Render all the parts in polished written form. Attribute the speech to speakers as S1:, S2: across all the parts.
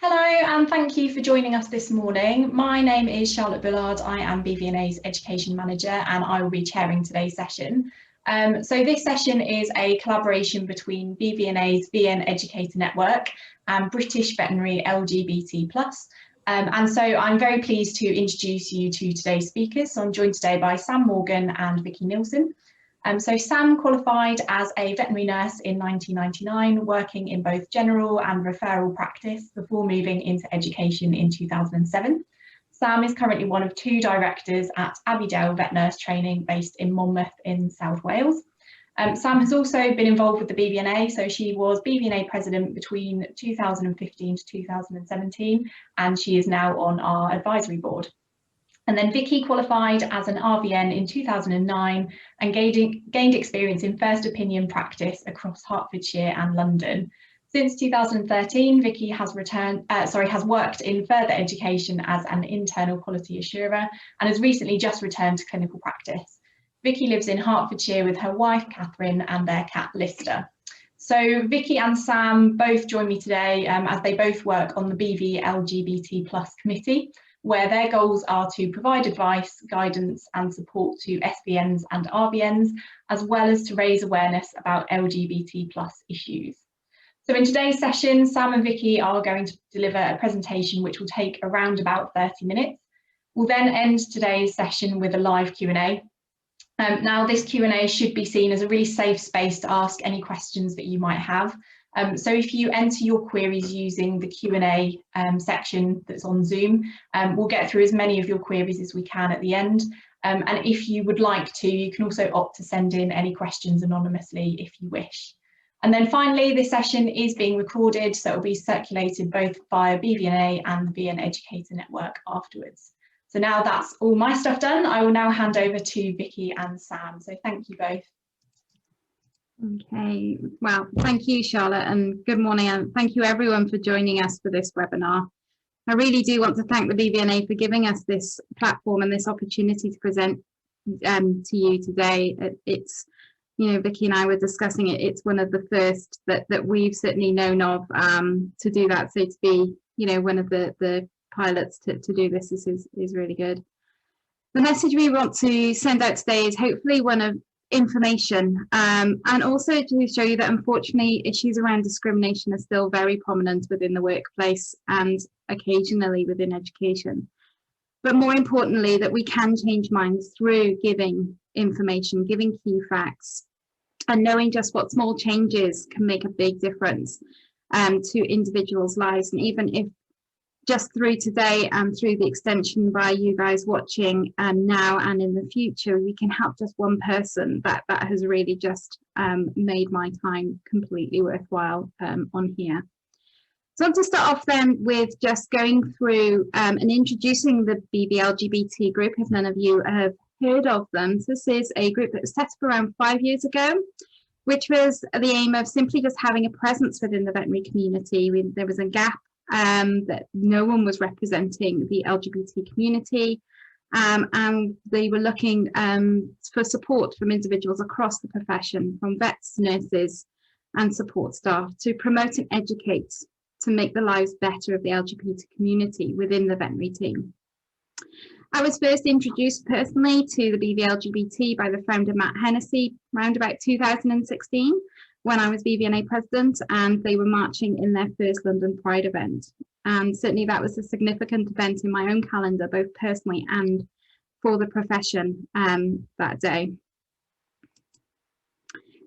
S1: Hello and thank you for joining us this morning. My name is Charlotte Bullard. I am BVNA's Education Manager and I will be chairing today's session. So this session is a collaboration between BVNA's VN Educator network and British Veterinary LGBT+. And so I'm very pleased to introduce you to today's speakers. So I'm joined today by Sam Morgan and Vicki Nielsen. So Sam qualified as a veterinary nurse in 1999, working in both general and referral practice before moving into education in 2007. Sam is currently one of 2 directors at Abbeydale Vet Nurse Training based in Monmouth in South Wales. Sam has also been involved with the BVNA, so she was BVNA president between 2015 to 2017, and she is now on our advisory board. And then Vicki qualified as an RVN in 2009 and gained experience in first opinion practice across Hertfordshire and London. Since 2013, Vicki has worked in further education as an internal quality assurer and has recently just returned to clinical practice. Vicki lives in Hertfordshire with her wife, Catherine, and their cat, Lister. So Vicki and Sam both join me today as they both work on the BVLGBT+ committee, where their goals are to provide advice, guidance and support to SVNs and RVNs, as well as to raise awareness about LGBT+ issues. So in today's session, Sam and Vicki are going to deliver a presentation which will take around about 30 minutes. We'll then end today's session with a live Q&A. Now this Q&A should be seen as a really safe space to ask any questions that you might have. So if you enter your queries using the Q&A section that's on Zoom, we'll get through as many of your queries as we can at the end. And if you would like to, you can also opt to send in any questions anonymously if you wish. And then finally, this session is being recorded, so it will be circulated both via BVNA and the VN Educator network afterwards. So now that's all my stuff done, I will now hand over to Vicki and Sam. So thank you both.
S2: Okay, well, thank you, Charlotte, and good morning, and thank you everyone for joining us for this webinar. I really do want to thank the BVNA for giving us this platform and this opportunity to present to you today. It's, you know, Vicki and I were discussing it, it's one of the first that we've certainly known of to do that. So to be, you know, one of the pilots to do this is really good. The message we want to send out today is hopefully one of information and also to show you that unfortunately issues around discrimination are still very prominent within the workplace and occasionally within education, but more importantly that we can change minds through giving information, giving key facts and knowing just what small changes can make a big difference to individuals' lives. And even if just through today and through the extension by you guys watching now and in the future, we can help just one person, that has really just made my time completely worthwhile on here. So I want to start off then with just going through and introducing the BVLGBT group, if none of you have heard of them. So this is a group that was set up around 5 years ago, which was the aim of simply just having a presence within the veterinary community. There was a gap that no one was representing the LGBT community, and they were looking for support from individuals across the profession, from vets, nurses and support staff, to promote and educate to make the lives better of the LGBT community within the veterinary team. I was first introduced personally to the BVLGBT by the founder Matt Hennessy around about 2016. When I was BVNA president, and they were marching in their first London Pride event. And certainly that was a significant event in my own calendar, both personally and for the profession that day.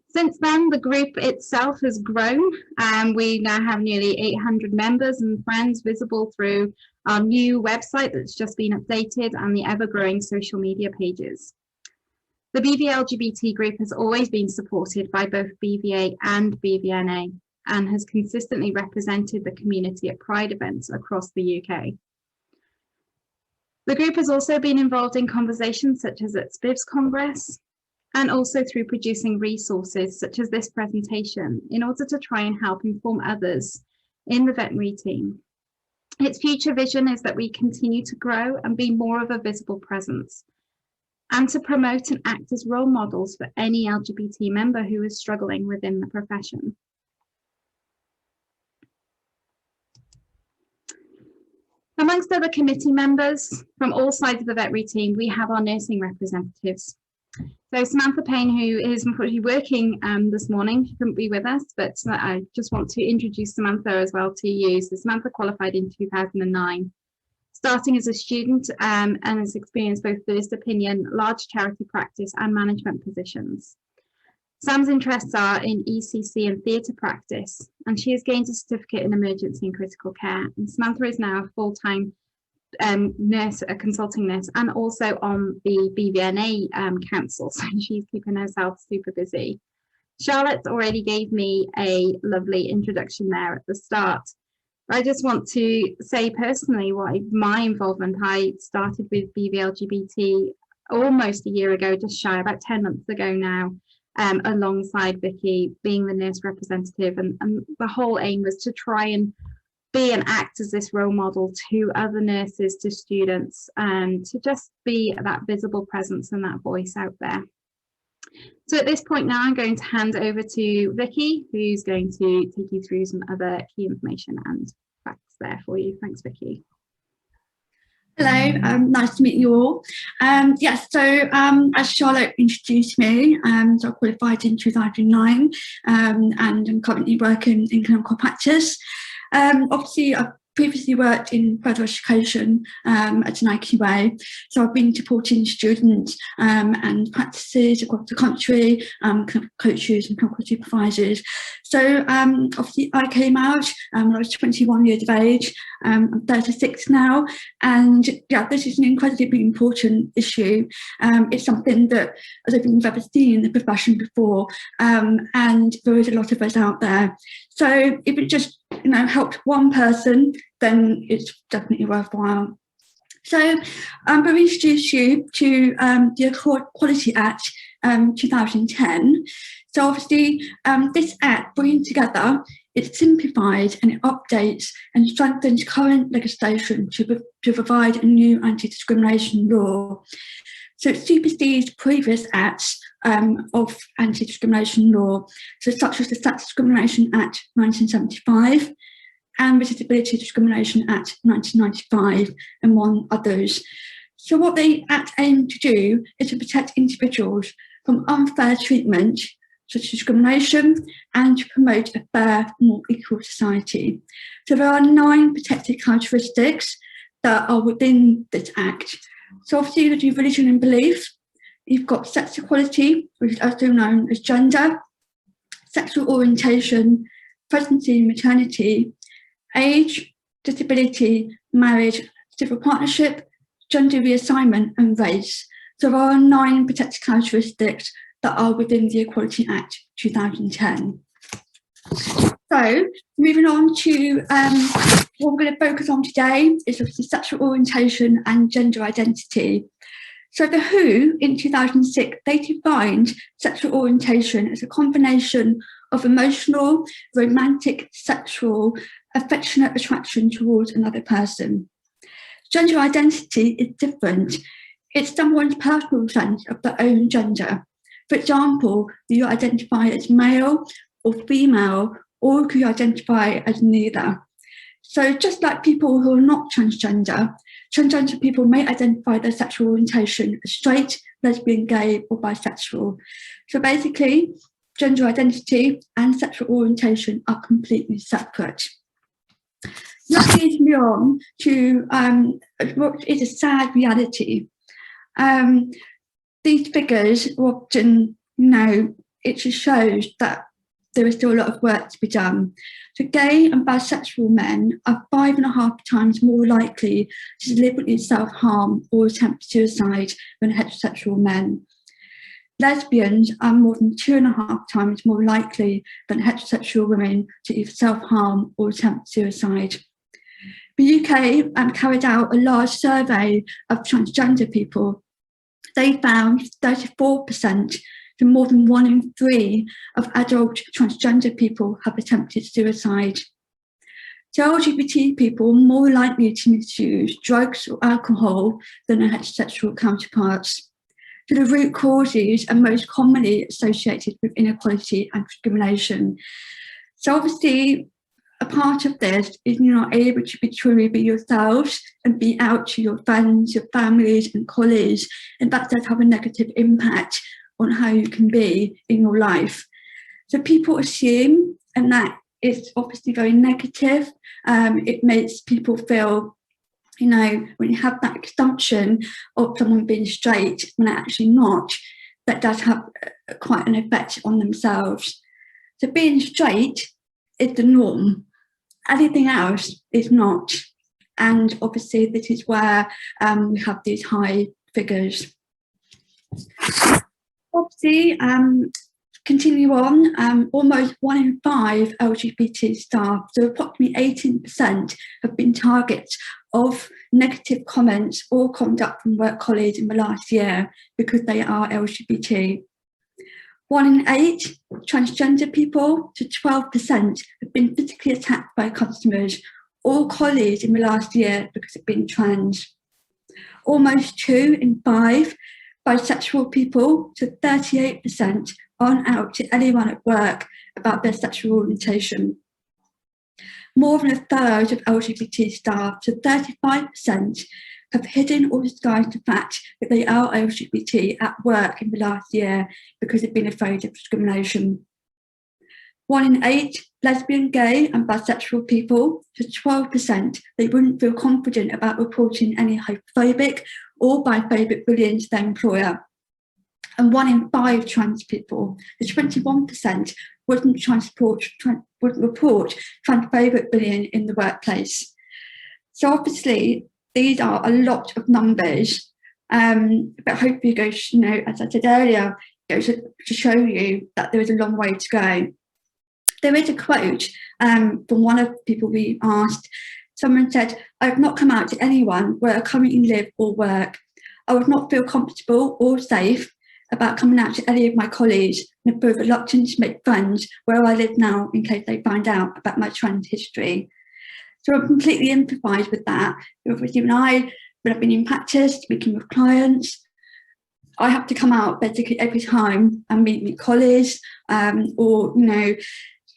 S2: Since then, the group itself has grown, and we now have nearly 800 members and friends visible through our new website that's just been updated and the ever-growing social media pages. The BVLGBT group has always been supported by both BVA and BVNA and has consistently represented the community at Pride events across the UK. The group has also been involved in conversations such as at SPIVS Congress and also through producing resources such as this presentation in order to try and help inform others in the veterinary team. Its future vision is that we continue to grow and be more of a visible presence, and to promote and act as role models for any LGBT member who is struggling within the profession. amongst other committee members from all sides of the veterinary team, we have our nursing representatives. So Samantha Payne, who is unfortunately working this morning, she couldn't be with us, but I just want to introduce Samantha as well to you. So Samantha qualified in 2009, starting as a student and has experienced both first opinion, large charity practice and management positions. Sam's interests are in ECC and theatre practice, and she has gained a certificate in emergency and critical care. And Samantha is now a full-time nurse, a consulting nurse, and also on the BVNA council, so she's keeping herself super busy. Charlotte already gave me a lovely introduction there at the start. I just want to say personally my involvement. I started with BVLGBT almost a year ago, just shy, about 10 months ago now, alongside Vicki, being the nurse representative, and the whole aim was to try and be and act as this role model to other nurses, to students, and to just be that visible presence and that voice out there. So at this point now, I'm going to hand over to Vicki, who's going to take you through some other key information and facts there for you. Thanks, Vicki.
S3: Hello, nice to meet you all. Yes, so as Charlotte introduced me, so I qualified in 2009 and I'm currently working in clinical practice. Obviously, I've previously worked in further education at an IQA, so I've been supporting students and practices across the country, coaches and clinical supervisors. So obviously I came out when I was 21 years of age. I'm 36 now, and yeah, this is an incredibly important issue. It's something that I don't think we've ever seen in the profession before, and there is a lot of us out there. So if it just helped one person, then it's definitely worthwhile. So I'm going to introduce you to the Equality Act 2010. So obviously this act, bringing together, it simplifies and it updates and strengthens current legislation to provide a new anti-discrimination law. So it supersedes previous acts of anti-discrimination law, so such as the Sex Discrimination Act 1975 and the Disability Discrimination Act 1995, among others. So what the Act aims to do is to protect individuals from unfair treatment, such as discrimination, and to promote a fair, more equal society. So there are 9 protected characteristics that are within this Act. So obviously you do religion and belief, you've got sex equality, which is also known as gender, sexual orientation, pregnancy and maternity, age, disability, marriage, civil partnership, gender reassignment and race. So there are 9 protected characteristics that are within the Equality Act 2010. So moving on to what we're going to focus on today is obviously sexual orientation and gender identity. So the WHO in 2006, they defined sexual orientation as a combination of emotional, romantic, sexual, affectionate attraction towards another person. Gender identity is different. It's someone's personal sense of their own gender. For example, do you identify as male or female, or could you identify as neither? So just like people who are not transgender, transgender people may identify their sexual orientation as straight, lesbian, gay, or bisexual. So basically, gender identity and sexual orientation are completely separate. That leads me on to what is a sad reality. These figures often, it just shows that there is still a lot of work to be done. So gay and bisexual men are 5.5 times more likely to deliberately self-harm or attempt suicide than heterosexual men. Lesbians are more than 2.5 times more likely than heterosexual women to either self-harm or attempt suicide. The UK carried out a large survey of transgender people. They found 34%, to more than 1 in 3 of adult transgender people have attempted suicide. So LGBT people are more likely to misuse drugs or alcohol than their heterosexual counterparts. So the root causes are most commonly associated with inequality and discrimination. So obviously, a part of this is you're not able to be truly be yourselves and be out to your friends, your families and colleagues, and that does have a negative impact on how you can be in your life. So people assume, and that is obviously very negative. It makes people feel, you know, when you have that assumption of someone being straight when they're actually not, that does have quite an effect on themselves. So being straight is the norm. Anything else is not. And obviously this is where we have these high figures. Obviously, continue on, almost 1 in 5 LGBT staff, so approximately 18%, have been targets of negative comments or conduct from work colleagues in the last year because they are LGBT. 1 in 8 transgender people to 12% have been physically attacked by customers or colleagues in the last year because of being trans. Almost 2 in 5 bisexual people to 38% aren't out to anyone at work about their sexual orientation. More than a third of LGBT staff, to 35%, have hidden or disguised the fact that they are LGBT at work in the last year because they've been afraid of discrimination. 1 in 8 lesbian, gay and bisexual people, to 12%, they wouldn't feel confident about reporting any homophobic or biphobic bullying to their employer. And 1 in 5 trans people, the 21%, wouldn't report transphobic bullying in the workplace. So obviously, these are a lot of numbers, but hopefully it goes, you know, as I said earlier, it goes to show you that there is a long way to go. There is a quote from one of the people we asked. Someone said, "I have not come out to anyone where I currently live or work. I would not feel comfortable or safe about coming out to any of my colleagues and feel reluctant to make friends where I live now in case they find out about my trans history." So I completely empathise with that. Obviously, when I've been in practice, speaking with clients, I have to come out basically every time and meet colleagues, or, you know,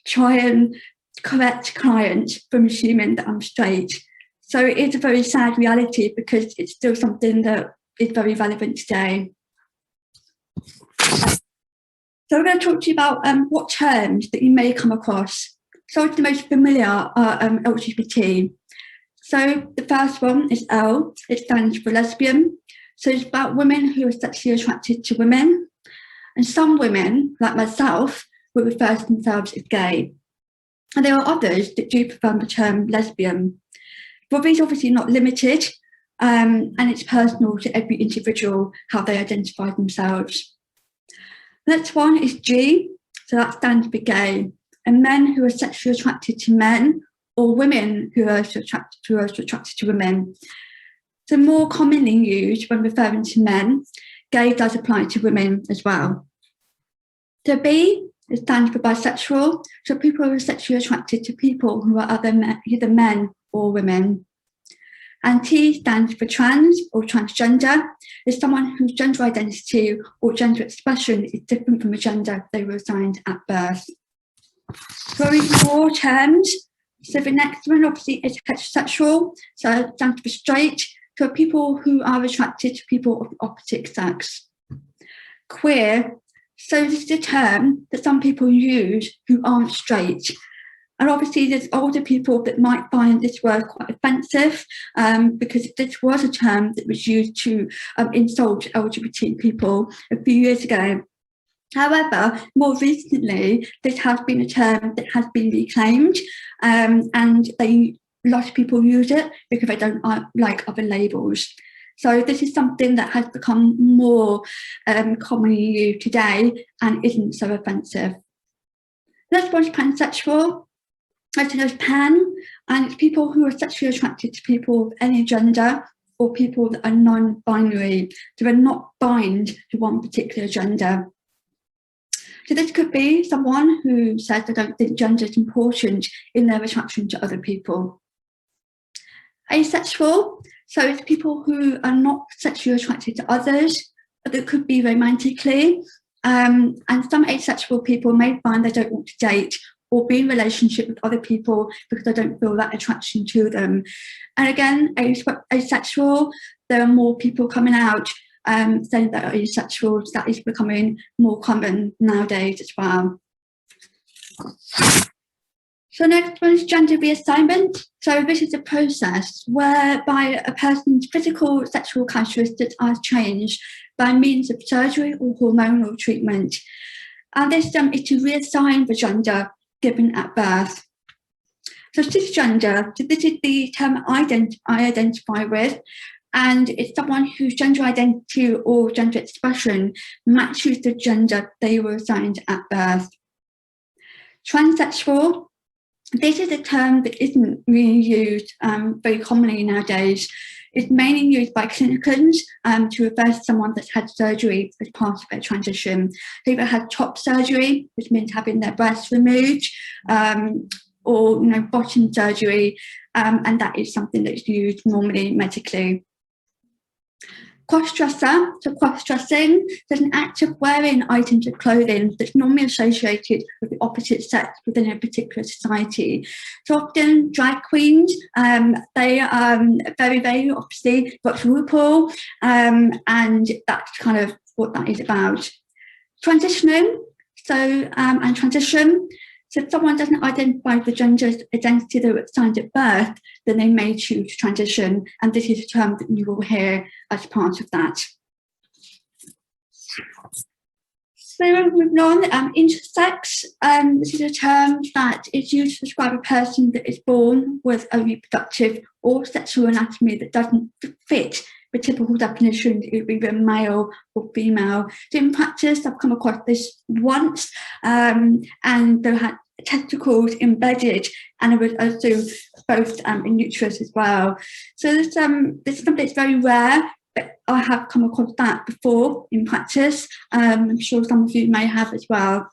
S3: try and correct clients from assuming that I'm straight. So it's a very sad reality because it's still something that is very relevant today. So we're going to talk to you about what terms that you may come across. So the most familiar are LGBT. So the first one is L, it stands for lesbian. So it's about women who are sexually attracted to women. And some women, like myself, will refer to themselves as gay. And there are others that do prefer the term lesbian. But these are obviously not limited, and it's personal to every individual how they identify themselves. The next one is G, so that stands for gay, and men who are sexually attracted to men or women who are attracted to women. So more commonly used when referring to men, gay does apply to women as well. So B, it stands for bisexual, so people who are sexually attracted to people who are either men or women. And T stands for trans or transgender, is someone whose gender identity or gender expression is different from the gender they were assigned at birth. Going to more terms, so the next one obviously is heterosexual, so it stands for straight, so people who are attracted to people of opposite sex. Queer, so this is a term that some people use who aren't straight. And obviously there's older people that might find this word quite offensive, because this was a term that was used to insult LGBT people a few years ago. However, more recently, this has been a term that has been reclaimed, and a lot of people use it because they don't like other labels. So this is something that has become more commonly used today and isn't so offensive. Next one is pansexual. As you know, pan, and it's people who are sexually attracted to people of any gender or people that are non-binary, so they're not bind to one particular gender. So this could be someone who says they don't think gender is important in their attraction to other people. Asexual, so it's people who are not sexually attracted to others, but that could be romantically, and some asexual people may find they don't want to date or be in relationship with other people because I don't feel that attraction to them. And again, asexual, there are more people coming out saying that are asexual. That is becoming more common nowadays as well. So next one is gender reassignment. So this is a process whereby a person's physical sexual characteristics are changed by means of surgery or hormonal treatment. And this is to reassign the gender given at birth. So cisgender, so this is the term I identify with, and it's someone whose gender identity or gender expression matches the gender they were assigned at birth. Transsexual, this is a term that isn't really used very commonly nowadays. It's mainly used by clinicians to refer to someone that's had surgery as part of their transition. They either had top surgery, which means having their breasts removed, or bottom surgery, and that is something that's used normally medically. Cross-dresser, so cross-dressing is an act of wearing items of clothing that's normally associated with the opposite sex within a particular society. So often drag queens, they are very, very obviously watch RuPaul, and that's kind of what that is about. Transitioning, so and transition. So if someone doesn't identify the gender identity they were assigned at birth, then they may choose to transition, and this is a term that you will hear as part of that. So moving on, intersex. This is a term that is used to describe a person that is born with a reproductive or sexual anatomy that doesn't fit the typical definition of either male or female. So in practice, I've come across this once, and they had testicles embedded, and it was also both in uterus as well. So this is something that's very rare, but I have come across that before in practice. I'm sure some of you may have as well.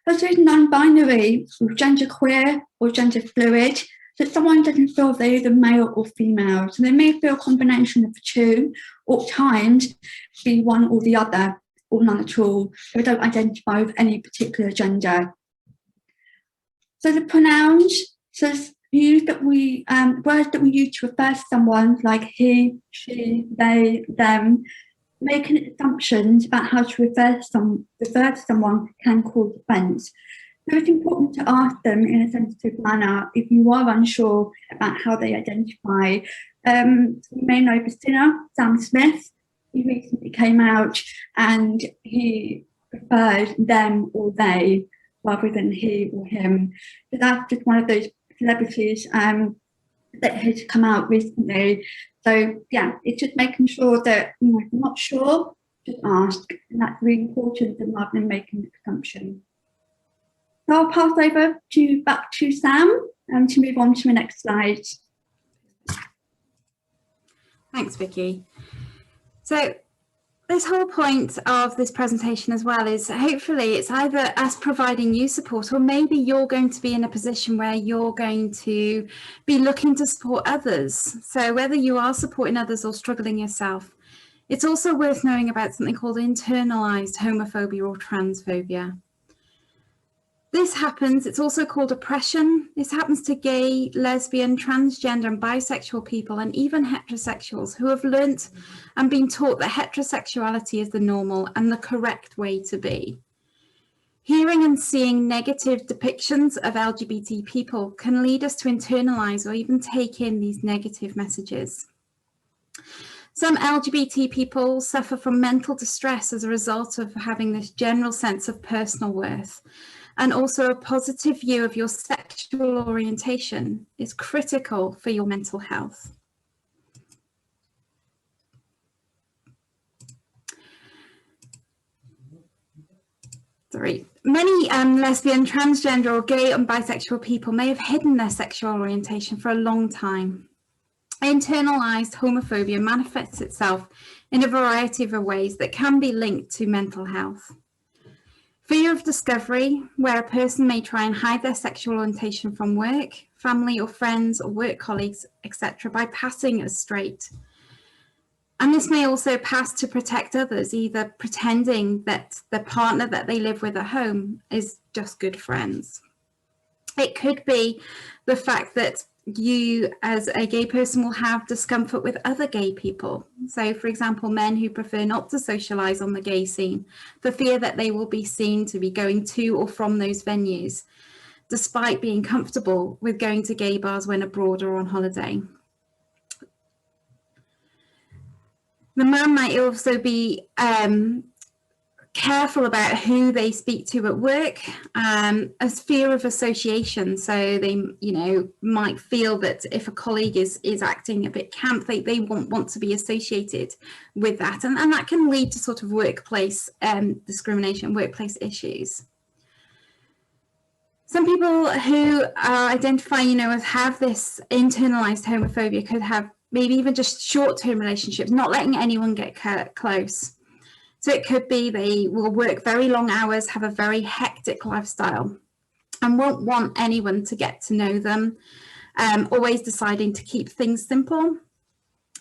S3: Also, non-binary, or genderqueer or gender fluid. So someone doesn't feel they're either male or female. So they may feel a combination of the two, or at times be one or the other, or none at all. They don't identify with any particular gender. So the pronouns, so words that we use to refer to someone, like he, she, they, them, making assumptions about how to refer to someone can cause offence. So it's important to ask them in a sensitive manner if you are unsure about how they identify. You may know the singer, Sam Smith. He recently came out and he preferred them or they rather than he or him. So that's just one of those celebrities that has come out recently. So yeah, it's just making sure that if you're not sure, just ask. And that's really important rather than making an assumption. So I'll pass over back to Sam to move on to the next slide.
S2: Thanks, Vicki. So this whole point of this presentation as well is hopefully it's either us providing you support, or maybe you're going to be in a position where you're going to be looking to support others. So whether you are supporting others or struggling yourself, it's also worth knowing about something called internalized homophobia or transphobia. This happens, it's also called oppression. This happens to gay, lesbian, transgender and bisexual people, and even heterosexuals who have learnt and been taught that heterosexuality is the normal and the correct way to be. Hearing and seeing negative depictions of LGBT people can lead us to internalise or even take in these negative messages. Some LGBT people suffer from mental distress as a result of having this general sense of personal worth. And also a positive view of your sexual orientation is critical for your mental health. Many lesbian, transgender or gay and bisexual people may have hidden their sexual orientation for a long time. Internalized homophobia manifests itself in a variety of ways that can be linked to mental health. Fear of discovery, where a person may try and hide their sexual orientation from work, family or friends or work colleagues, etc., by passing as straight. And this may also pass to protect others, either pretending that the partner that they live with at home is just good friends. It could be the fact that you as a gay person will have discomfort with other gay people. So, for example, men who prefer not to socialise on the gay scene for fear that they will be seen to be going to or from those venues, despite being comfortable with going to gay bars when abroad or on holiday. The man might also be careful about who they speak to at work, as fear of association. So they, might feel that if a colleague is acting a bit camp, they won't want to be associated with that. And that can lead to sort of workplace discrimination, workplace issues. Some people who identify, as have this internalized homophobia could have maybe even just short-term relationships, not letting anyone get close. So it could be they will work very long hours, have a very hectic lifestyle, and won't want anyone to get to know them, always deciding to keep things simple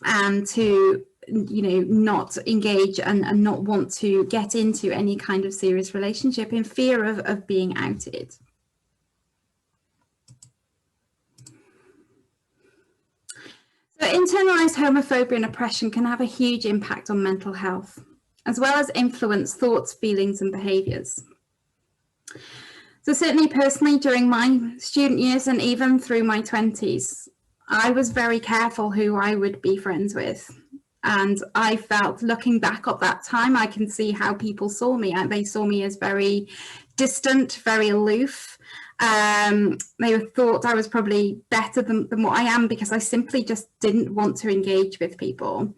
S2: and to, not engage and not want to get into any kind of serious relationship in fear of being outed. So internalized homophobia and oppression can have a huge impact on mental health, as well as influence thoughts, feelings, and behaviours. So certainly personally, during my student years and even through my 20s, I was very careful who I would be friends with. And I felt, looking back at that time, I can see how people saw me. They saw me as very distant, very aloof. They thought I was probably better than what I am because I simply just didn't want to engage with people.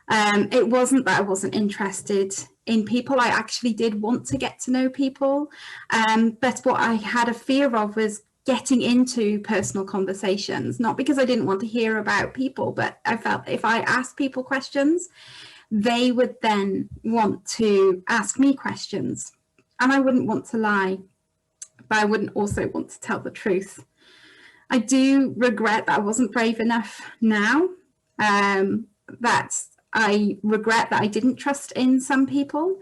S2: It wasn't that I wasn't interested in people. I actually did want to get to know people. But what I had a fear of was getting into personal conversations, not because I didn't want to hear about people, but I felt if I asked people questions, they would then want to ask me questions. And I wouldn't want to lie, but I wouldn't also want to tell the truth. I do regret that I wasn't brave enough now, that I regret that I didn't trust in some people.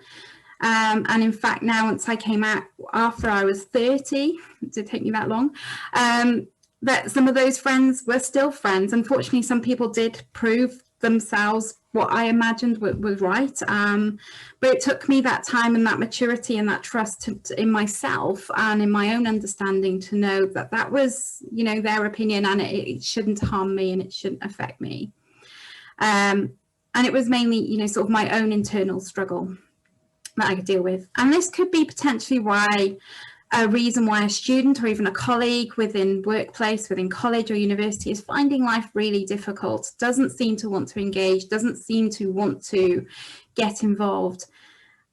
S2: And in fact, now once I came out after I was 30, it did take me that long, that some of those friends were still friends. Unfortunately, some people did prove themselves what I imagined was right. But it took me that time and that maturity and that trust in myself and in my own understanding to know that that was, their opinion, and it shouldn't harm me and it shouldn't affect me. And it was mainly, sort of my own internal struggle that I could deal with. And this could be potentially a reason why a student or even a colleague within workplace, within college or university is finding life really difficult, doesn't seem to want to engage, doesn't seem to want to get involved.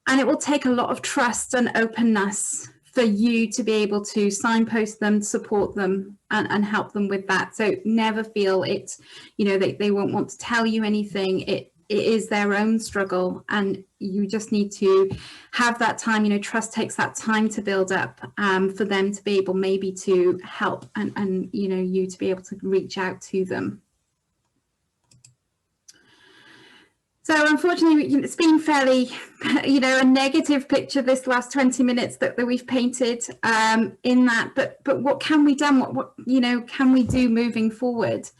S2: And it will take a lot of trust and openness for you to be able to signpost them, support them, and help them with that. So never feel it, they won't want to tell you anything. It is their own struggle, and you just need to have that time. Trust takes that time to build up, for them to be able maybe to help and you to be able to reach out to them. So unfortunately, it's been fairly, a negative picture this last 20 minutes that we've painted in that. But what can we do? What can we do moving forward?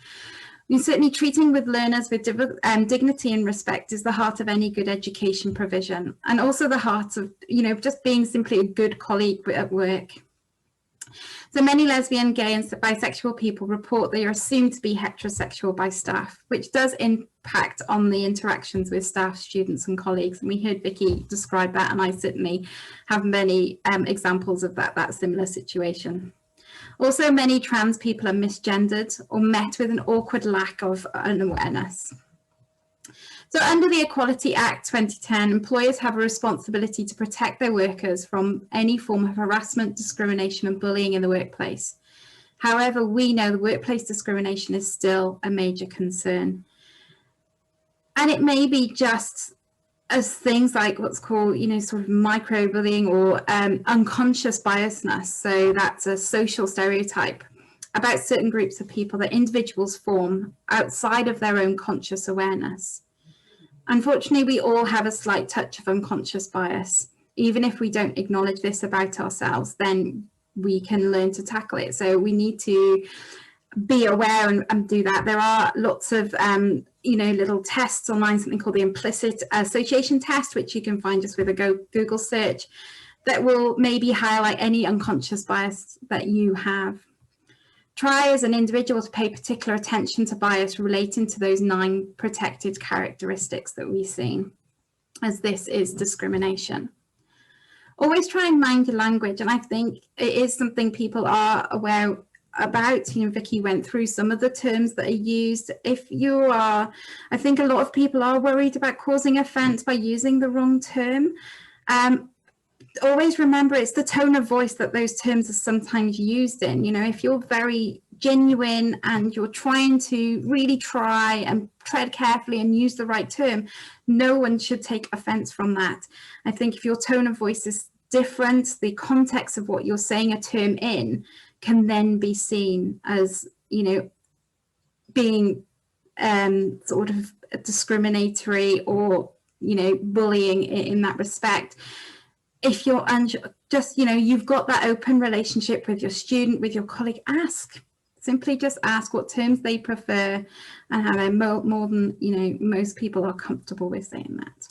S2: Certainly treating with learners with dignity and respect is the heart of any good education provision, and also the heart of, just being simply a good colleague at work. So many lesbian, gay and bisexual people report they are assumed to be heterosexual by staff, which does impact on the interactions with staff, students and colleagues. And we heard Vicki describe that, and I certainly have many examples of that similar situation. Also, many trans people are misgendered or met with an awkward lack of an awareness. So under the Equality Act 2010, employers have a responsibility to protect their workers from any form of harassment, discrimination and bullying in the workplace. However, we know the workplace discrimination is still a major concern. And it may be just as things like what's called, sort of microbullying or unconscious biasness. So that's a social stereotype about certain groups of people that individuals form outside of their own conscious awareness. Unfortunately, we all have a slight touch of unconscious bias. Even if we don't acknowledge this about ourselves, then we can learn to tackle it. So we need to be aware and do that. There are lots of little tests online, something called the implicit association test, which you can find just with a Google search, that will maybe highlight any unconscious bias that you have. Try as an individual to pay particular attention to bias relating to those 9 protected characteristics that we've seen, as this is discrimination. Always try and mind your language, and I think it is something people are aware about. Vicki went through some of the terms that are used. If you are, I think a lot of people are worried about causing offence by using the wrong term. Always remember it's the tone of voice that those terms are sometimes used in. If you're very genuine and you're trying to really try and tread carefully and use the right term, no one should take offence from that. I think if your tone of voice is different, the context of what you're saying a term in can then be seen as, being sort of discriminatory or, bullying in that respect. If you're you've got that open relationship with your student, with your colleague, simply just ask what terms they prefer and how they're more than, most people are comfortable with saying that.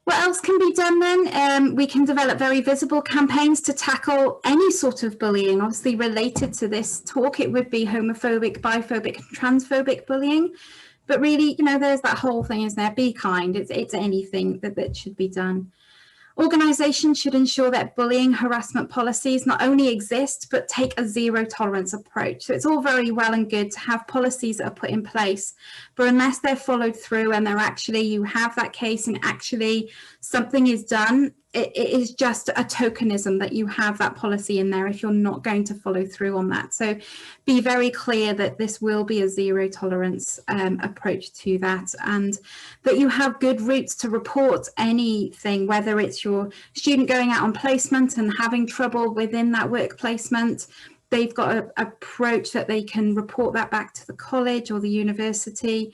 S2: What else can be done then? We can develop very visible campaigns to tackle any sort of bullying. Obviously related to this talk, it would be homophobic, biphobic, and transphobic bullying. But really, there's that whole thing, isn't there? Be kind. It's anything that should be done. Organisations should ensure that bullying harassment policies not only exist, but take a zero tolerance approach. So it's all very well and good to have policies that are put in place, but unless they're followed through and you have that case and actually something is done, it is just a tokenism that you have that policy in there if you're not going to follow through on that. So be very clear that this will be a zero tolerance approach to that, and that you have good routes to report anything, whether it's your student going out on placement and having trouble within that work placement. They've got an approach that they can report that back to the college or the university.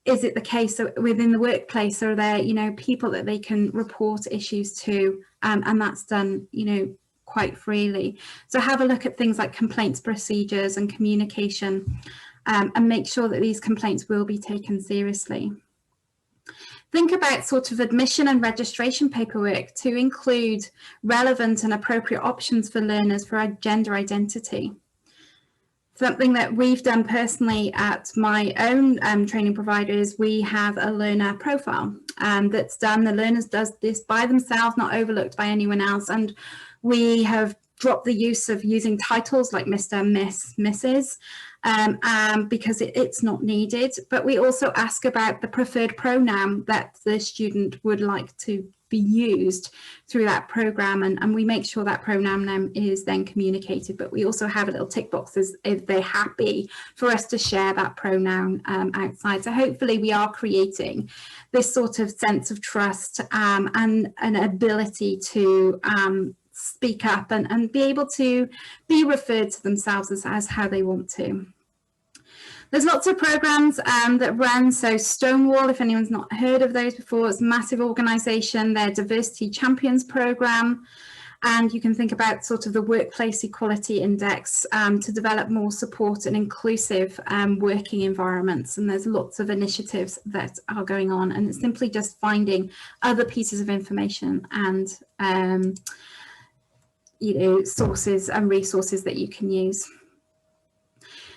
S2: Is it the case that within the workplace are there, people that they can report issues to, and that's done, quite freely. So have a look at things like complaints procedures and communication, and make sure that these complaints will be taken seriously. Think about sort of admission and registration paperwork to include relevant and appropriate options for learners for gender identity. Something that we've done personally at my own training provider is we have a learner profile that's done. The learners does this by themselves, not overlooked by anyone else. And we have dropped the use of using titles like Mr., Miss, Mrs. Because it's not needed. But we also ask about the preferred pronoun that the student would like to be used through that program, and we make sure that pronoun is then communicated. But we also have a little tick boxes if they're happy for us to share that pronoun outside. So hopefully we are creating this sort of sense of trust and an ability to speak up and be able to be referred to themselves as how they want to. There's lots of programs that run. So Stonewall, if anyone's not heard of those before, it's a massive organisation, their Diversity Champions programme. And you can think about sort of the Workplace Equality Index to develop more support and inclusive working environments. And there's lots of initiatives that are going on, and it's simply just finding other pieces of information and sources and resources that you can use.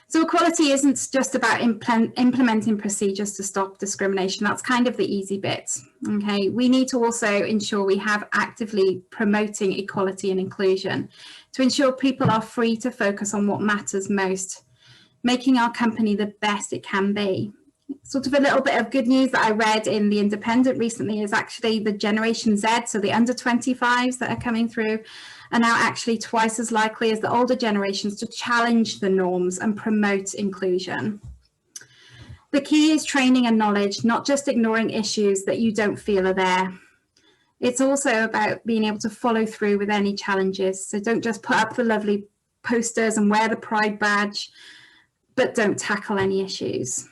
S2: So equality isn't just about implementing procedures to stop discrimination. That's kind of the easy bit. Okay, we need to also ensure we have actively promoting equality and inclusion to ensure people are free to focus on what matters most, making our company the best it can be. Sort of a little bit of good news that I read in The Independent recently is actually the Generation Z, so the under 25s that are coming through, are now actually twice as likely as the older generations to challenge the norms and promote inclusion. The key is training and knowledge, not just ignoring issues that you don't feel are there. It's also about being able to follow through with any challenges. So don't just put up the lovely posters and wear the pride badge, but don't tackle any issues.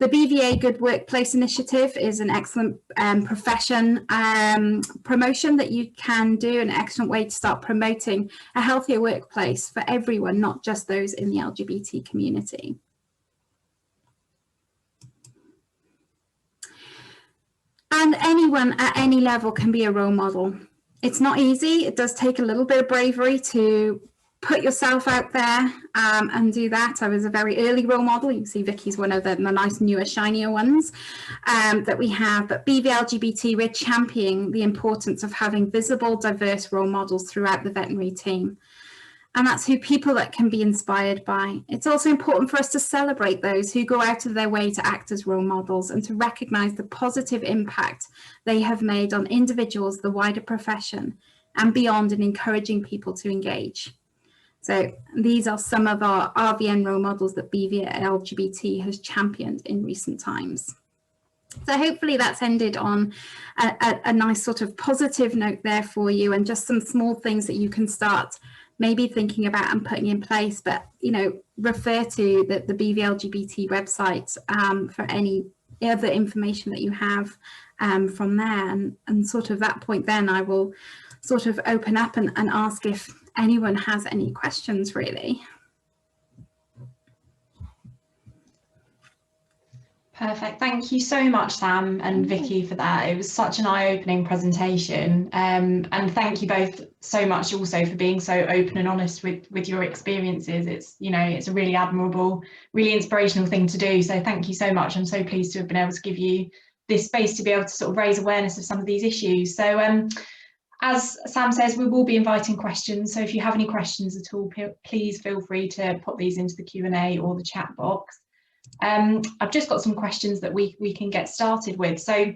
S2: The BVA Good Workplace Initiative is an excellent profession promotion that you can do, an excellent way to start promoting a healthier workplace for everyone, not just those in the LGBT community. And anyone at any level can be a role model. It's not easy. It does take a little bit of bravery to put yourself out there and do that. I was a very early role model. You can see Vicki's one of the nice newer, shinier ones that we have. But BVLGBT, we're championing the importance of having visible, diverse role models throughout the veterinary team. And that's who people that can be inspired by. It's also important for us to celebrate those who go out of their way to act as role models and to recognise the positive impact they have made on individuals, the wider profession, and beyond, in encouraging people to engage. So these are some of our RVN role models that BVLGBT has championed in recent times. So hopefully that's ended on a nice sort of positive note there for you, and just some small things that you can start maybe thinking about and putting in place. But, you know, refer to the BVLGBT website for any other information that you have from there. And sort of that point then I will sort of open up and ask if anyone has any questions, really.
S1: Perfect. Thank you so much, Sam and Vicki, for that. It was such an eye-opening presentation. And thank you both so much also for being so open and honest with your experiences. It's, you know, it's a really admirable, really inspirational thing to do. So thank you so much. I'm so pleased to have been able to give you this space to be able to sort of raise awareness of some of these issues. So as Sam says, we will be inviting questions. So if you have any questions at all, please feel free to pop these into the Q&A or the chat box. I've just got some questions that we can get started with. So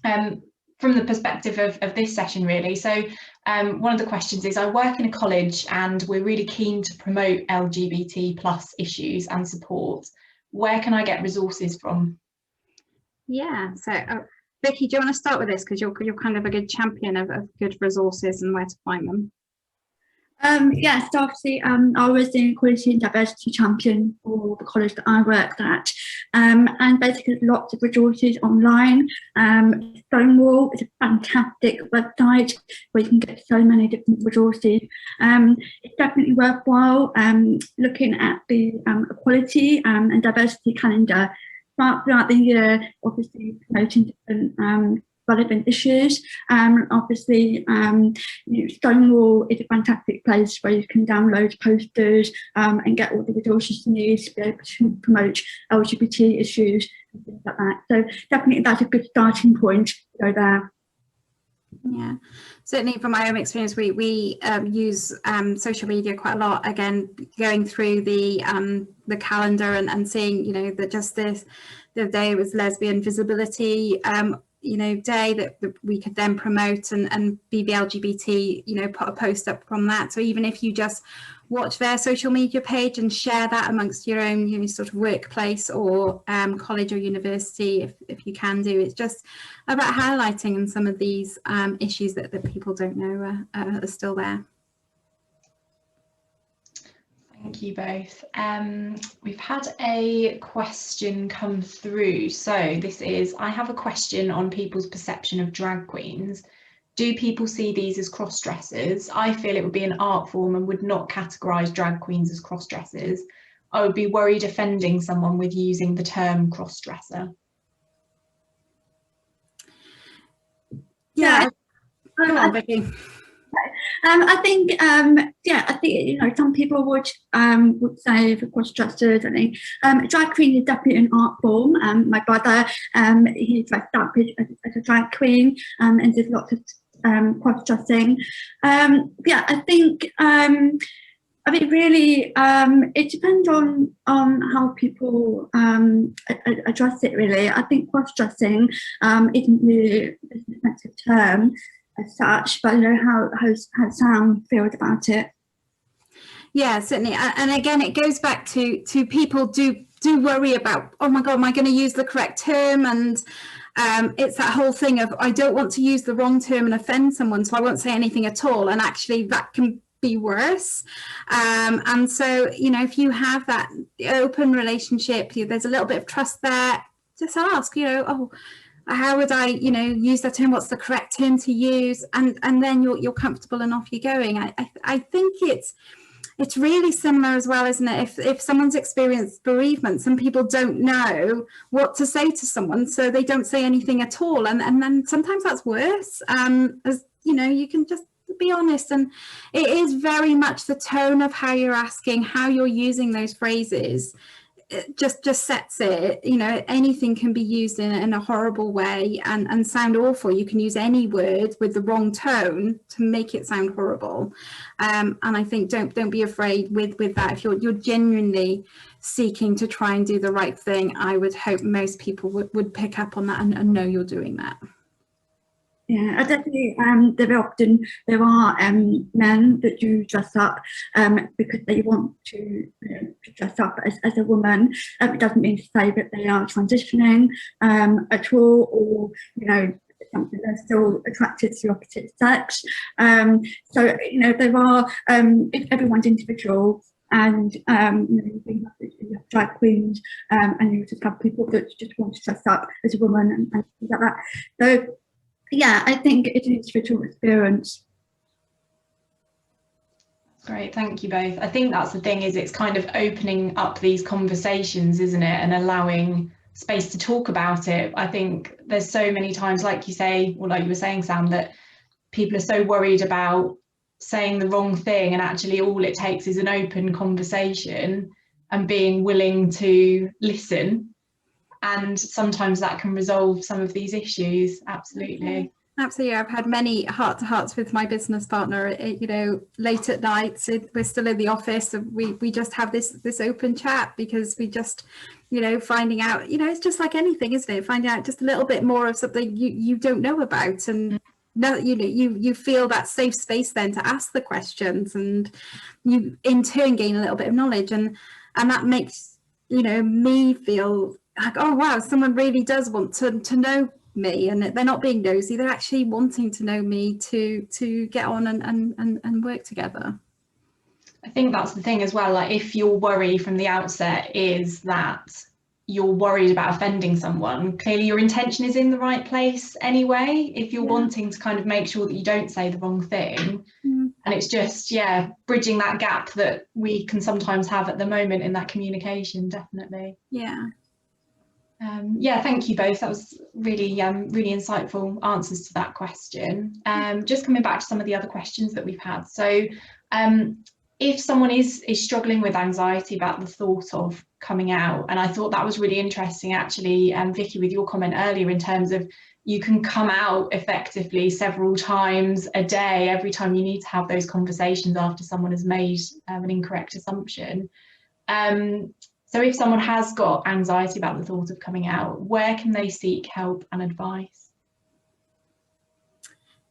S1: from the perspective of this session, really, so one of the questions is, I work in a college and we're really keen to promote LGBT plus issues and support. Where can I get resources from?
S2: Yeah, so Vicki, do you want to start with this, because you're kind of a good champion of good resources and where to find them?
S3: Yes, so obviously I was the equality and diversity champion for the college that I worked at, and basically lots of resources online. Stonewall is a fantastic website where you can get so many different resources. It's definitely worthwhile looking at the equality and diversity calendar throughout the year, obviously promoting different relevant issues. Obviously, Stonewall is a fantastic place where you can download posters and get all the resources you need to be able to promote LGBT issues and things like that. So definitely that's a good starting point to go there.
S2: Yeah, certainly from my own experience, we use social media quite a lot. Again, going through the calendar and seeing, you know, that just the other day it was Lesbian Visibility day that we could then promote, and BVLGBT, you know, put a post up from that. So even if you just watch their social media page and share that amongst your own, you know, sort of workplace or college or university, if you can do, it's just about highlighting in some of these issues that people don't know are still there.
S1: Thank you both. We've had a question come through. So this is, I have a question on people's perception of drag queens. Do people see these as cross-dressers? I feel it would be an art form and would not categorise drag queens as cross-dressers. I would be worried offending someone with using the term cross-dresser.
S2: Yeah, go on, Vicki.
S3: I think, you know, some people would say for cross-dressers. I think drag queen is definitely an art form. My brother, he's dressed up as a drag queen and did lots of cross-dressing. Yeah, I think really it depends on how people address it. Really, I think cross-dressing isn't really an offensive term as such, but you know how Sam feels about it.
S2: Yeah, certainly, and again, it goes back to people do worry about, oh my God, am I going to use the correct term? And it's that whole thing of, I don't want to use the wrong term and offend someone, so I won't say anything at all. And actually, that can be worse. And so, you know, if you have that open relationship, there's a little bit of trust there. just ask, you know, oh, how would I, you know, use that term? What's the correct term to use? And then you're comfortable and off you're going. I think it's really similar as well, isn't it? If someone's experienced bereavement, some people don't know what to say to someone, so they don't say anything at all. And then sometimes that's worse. As you know, you can just be honest. And it is very much the tone of how you're asking, how you're using those phrases. It just sets it. You know, anything can be used in a horrible way and sound awful. You can use any word with the wrong tone to make it sound horrible. And I think don't be afraid with that. If you're genuinely seeking to try and do the right thing, I would hope most people would pick up on that and know you're doing that.
S3: Yeah, I definitely. There are men that do dress up because they want to, to dress up as a woman. It doesn't mean to say that they are transitioning at all, or they're still attracted to the opposite sex. So there are. Everyone's individual. And you have drag queens, and you just have people that just want to dress up as a woman and things like that. So. Yeah, I think it's an individual experience.
S1: Great, thank you both. I think that's the thing, is it's kind of opening up these conversations, isn't it, and allowing space to talk about it. I think there's so many times, like you say, or like you were saying, Sam, that people are so worried about saying the wrong thing, and actually all it takes is an open conversation and being willing to listen. And sometimes that can resolve some of these issues. Absolutely.
S2: Absolutely. I've had many heart-to-hearts with my business partner, late at night. So we're still in the office, and we just have this open chat, because we just, finding out, it's just like anything, isn't it? Finding out just a little bit more of something you don't know about. And now, you feel that safe space then to ask the questions, and you in turn gain a little bit of knowledge. And that makes, me feel like, oh wow, someone really does want to know me, and they're not being nosy, they're actually wanting to know me to get on and work together.
S1: I think that's the thing as well, like if your worry from the outset is that you're worried about offending someone, clearly your intention is in the right place anyway. If you're wanting to kind of make sure that you don't say the wrong thing, and it's just bridging that gap that we can sometimes have at the moment in that communication. Definitely. Thank you both. That was really insightful answers to that question. Just coming back to some of the other questions that we've had. So if someone is struggling with anxiety about the thought of coming out, and I thought that was really interesting actually, Vicki, with your comment earlier in terms of you can come out effectively several times a day, every time you need to have those conversations after someone has made an incorrect assumption. So if someone has got anxiety about the thought of coming out, where can they seek help and advice?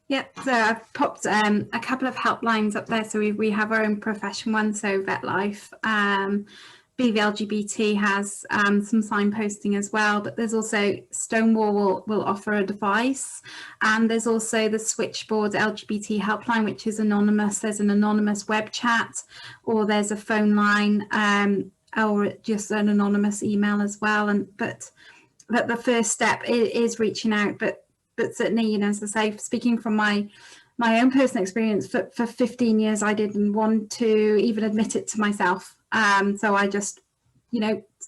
S2: Yep, so I've popped a couple of helplines up there. So we have our own profession one, so VetLife. BVLGBT has some signposting as well, but there's also Stonewall will offer advice, and there's also the Switchboard LGBT helpline, which is anonymous. There's an anonymous web chat, or there's a phone line, or just an anonymous email as well. But the first step is reaching out, but certainly, as I say, speaking from my own personal experience, for 15 years I didn't want to even admit it to myself. So I just,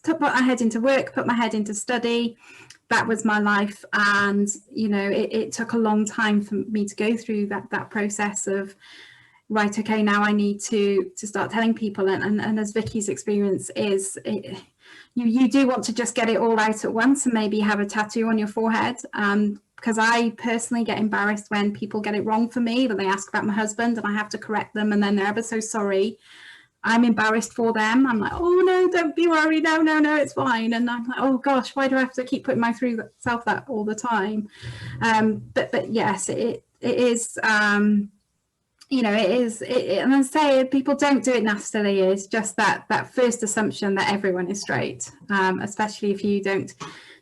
S2: put my head into work, put my head into study. That was my life. And, it took a long time for me to go through that process of, right, okay, now I need to start telling people. And as Vicki's experience is, you do want to just get it all out at once and maybe have a tattoo on your forehead. Because I personally get embarrassed when people get it wrong for me, when they ask about my husband and I have to correct them, and then they're ever so sorry. I'm embarrassed for them. I'm like, oh no, don't be worried. No, it's fine. And I'm like, oh gosh, why do I have to keep putting myself that all the time? But yes, it is. And I say people don't do it nastily. It's just that first assumption that everyone is straight, especially if you don't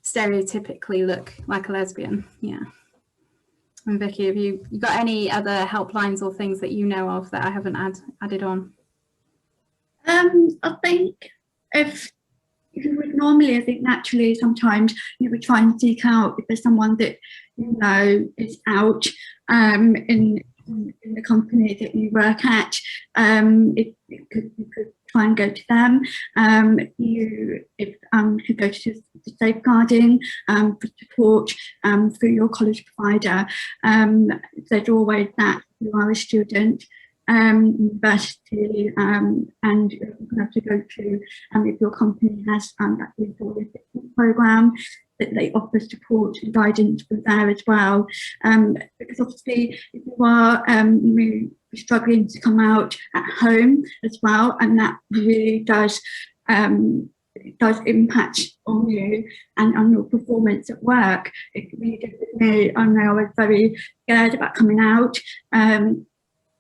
S2: stereotypically look like a lesbian. And Vicki, have you got any other helplines or things that you know of that I haven't added on?
S3: I think if you would normally, I think naturally, sometimes you would try and seek out if there's someone that you know is out in the company that you work at. You could try and go to them. You could go to the safeguarding for support through your college provider. There's always that if you are a student, university, and you have to go to if your company has that employee program, that they offer support and guidance from there as well. Because obviously if you are struggling to come out at home as well, and that really does impact on you and on your performance at work. It really did with me. I know I was very scared about coming out,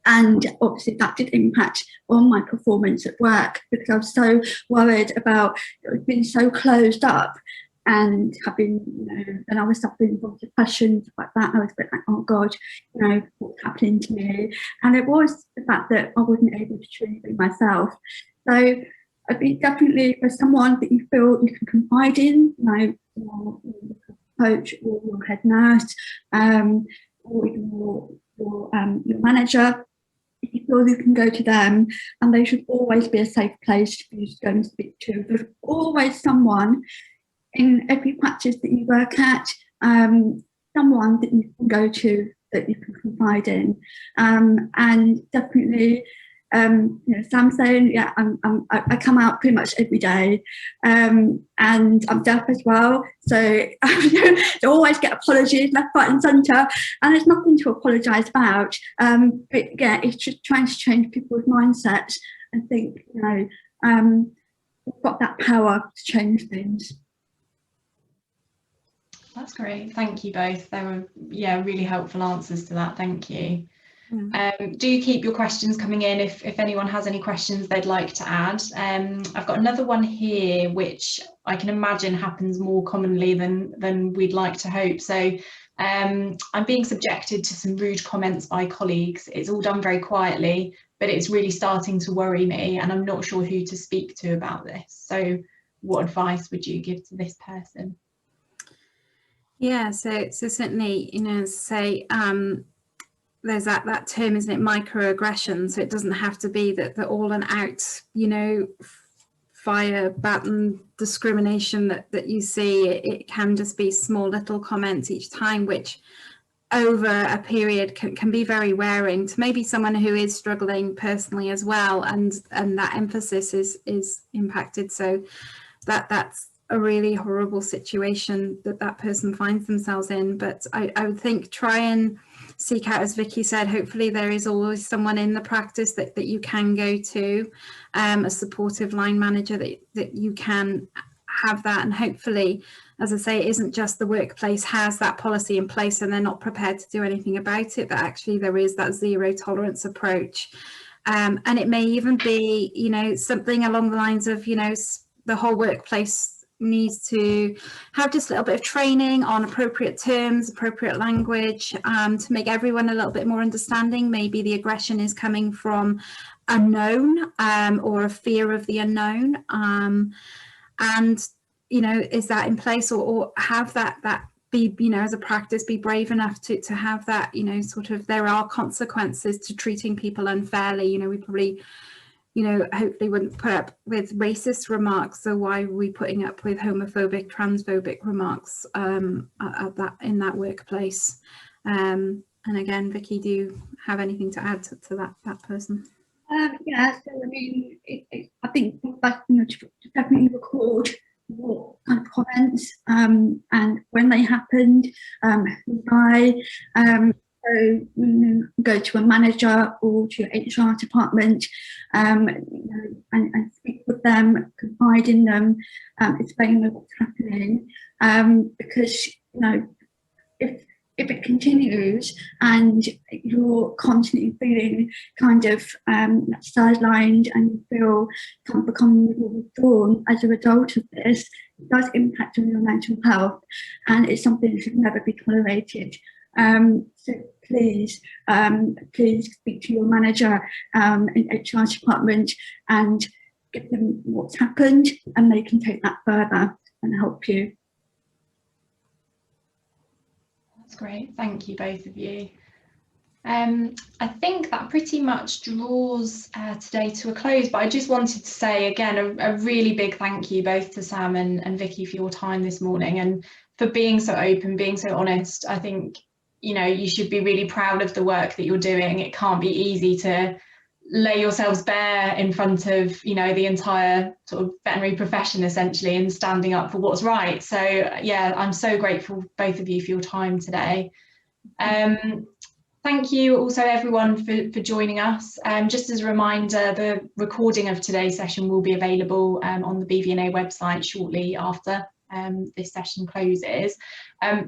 S3: and obviously that did impact on my performance at work, because I was so worried about being so closed up and having, and I was suffering from depression, stuff like that. I was a bit like, oh God, what's happening to me? And it was the fact that I wasn't able to truly be myself. So I'd be definitely for someone that you feel you can confide in, your coach or your head nurse, or your manager. If you feel you can go to them, and they should always be a safe place for you to go and speak to. There's always someone in every practice that you work at, someone that you can go to, that you can confide in, and definitely, Sam saying, yeah, I come out pretty much every day, and I'm deaf as well, so I always get apologies left, right and centre, and there's nothing to apologise about, but yeah, it's just trying to change people's mindsets and think, we've got that power to change things.
S1: That's great, thank you both. They were, really helpful answers to that, thank you. Do keep your questions coming in if anyone has any questions they'd like to add. I've got another one here which I can imagine happens more commonly than we'd like to hope. So I'm being subjected to some rude comments by colleagues. It's all done very quietly, but it's really starting to worry me, and I'm not sure who to speak to about this. So what advice would you give to this person?
S2: Yeah, so certainly, say there's that term, isn't it, microaggression. So it doesn't have to be that the all and out, fire baton discrimination that you see. It can just be small little comments each time, which over a period can be very wearing to maybe someone who is struggling personally as well, and that emphasis is impacted. So that's a really horrible situation that person finds themselves in. But I would think try and seek out, as Vicki said, hopefully there is always someone in the practice that you can go to, a supportive line manager that you can have that. And hopefully, as I say, it isn't just the workplace has that policy in place and they're not prepared to do anything about it, but actually there is that zero tolerance approach. And it may even be, something along the lines of, the whole workplace needs to have just a little bit of training on appropriate terms, appropriate language, to make everyone a little bit more understanding. Maybe the aggression is coming from unknown, or a fear of the unknown, and is that in place, or have that be, as a practice, be brave enough to have that, sort of, there are consequences to treating people unfairly. We probably hopefully wouldn't put up with racist remarks, so why are we putting up with homophobic, transphobic remarks in that workplace? And again, Vicki, do you have anything to add to that person?
S3: Yeah, so I mean, I think to definitely record what kind of comments and when they happened, why. So go to a manager or to your HR department, and speak with them, confide in them, explain what's happening, because if it continues and you're constantly feeling kind of sidelined and you feel kind of becoming withdrawn as a result of this, it does impact on your mental health, and it's something that should never be tolerated. So please speak to your manager in HR department and give them what's happened, and they can take that further and help you.
S1: That's great. Thank you, both of you. I think that pretty much draws today to a close, but I just wanted to say again a really big thank you both to Sam and Vicki for your time this morning and for being so open, being so honest. I think, you know, you should be really proud of the work that you're doing. It can't be easy to lay yourselves bare in front of, you know, the entire sort of veterinary profession essentially, and standing up for what's right. So yeah, I'm so grateful both of you for your time today. Thank you also everyone for joining us. Just as a reminder, the recording of today's session will be available on the BVNA website shortly after this session closes.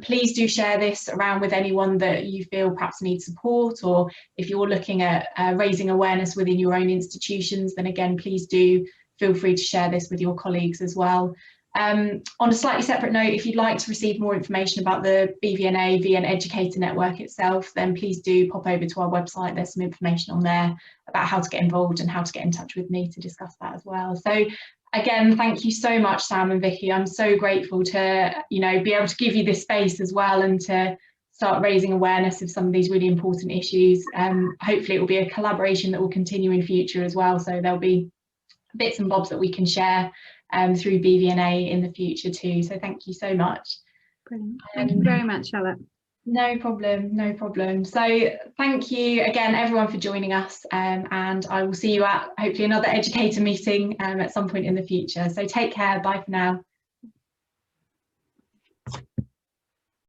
S1: Please do share this around with anyone that you feel perhaps needs support, or if you're looking at raising awareness within your own institutions, then again, please do feel free to share this with your colleagues as well. On a slightly separate note, if you'd like to receive more information about the BVNA VN Educator network itself, then please do pop over to our website. There's some information on there about how to get involved and how to get in touch with me to discuss that as well. So again, thank you so much, Sam and Vicki. I'm so grateful to, you know, be able to give you this space as well and to start raising awareness of some of these really important issues. Hopefully it will be a collaboration that will continue in future as well. So there'll be bits and bobs that we can share through BVNA in the future too. So thank you so much.
S2: Brilliant. Thank you very much, Charlotte.
S1: No problem, no problem. So thank you again everyone for joining us, and I will see you at hopefully another educator meeting at some point in the future. So take care, bye for now.